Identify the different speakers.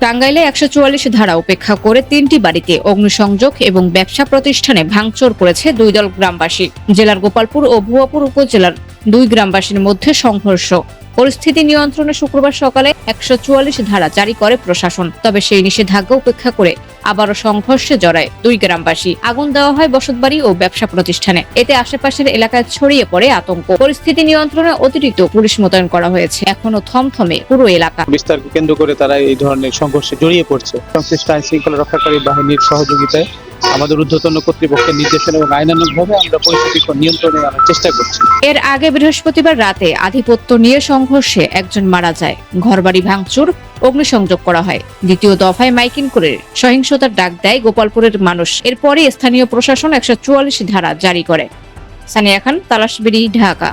Speaker 1: টাঙ্গাইলে ১৪৪ ধারা উপেক্ষা করে ৩টি বাড়িতে অগ্নিসংযোগ এবং ব্যবসা প্রতিষ্ঠানে ভাঙচুর করেছে দুই দল গ্রামবাসী। জেলার গোপালপুর ও ভুয়াপুর উপজেলার দুই গ্রামবাসীর মধ্যে সংঘর্ষ। পরিস্থিতি নিয়ন্ত্রণে শুক্রবার সকালে ১৪৪ ধারা জারি করে প্রশাসন। তবে সেই নিষেধাজ্ঞা উপেক্ষা করে আবারও সংঘর্ষে জড়ায় দুই গ্রামবাসী। আগুন দেওয়া হয় বসতবাড়ি ও ব্যবসা প্রতিষ্ঠানে। এতে আশেপাশের এলাকায় ছড়িয়ে পড়ে আতঙ্ক। পরিস্থিতি নিয়ন্ত্রণে অতিরিক্ত পুলিশ মোতায়েন করা হয়েছে। এখনো থমথমে পুরো এলাকা।
Speaker 2: বিস্তারকে কেন্দ্র করে তারা এই ধরনের সংঘর্ষে জড়িয়ে পড়ছে। সংশ্লিষ্ট আইন শৃঙ্খলা রক্ষাকারী বাহিনীর সহযোগিতায় আমাদের ঊর্ধ্বতন কর্তৃপক্ষের নির্দেশনা এবং আইনানুগভাবে আমরা পরিস্থিতি নিয়ন্ত্রণে আনার চেষ্টা করছি।
Speaker 1: এর আগে বৃহস্পতিবার রাতে আধিপত্য নিয়ে সংঘর্ষে একজন মারা যায়। ঘরবাড়ি ভাঙচুর, অগ্নিসংযোগ করা হয়। দ্বিতীয় দফায় মাইকিং করে সহিংসতার ডাক দেয় গোপালপুরের মানুষ। এরপরই স্থানীয় প্রশাসন ১৪৪ ধারা জারি করে। সানিয়া খান, তালাশবিড়ি, ঢাকা।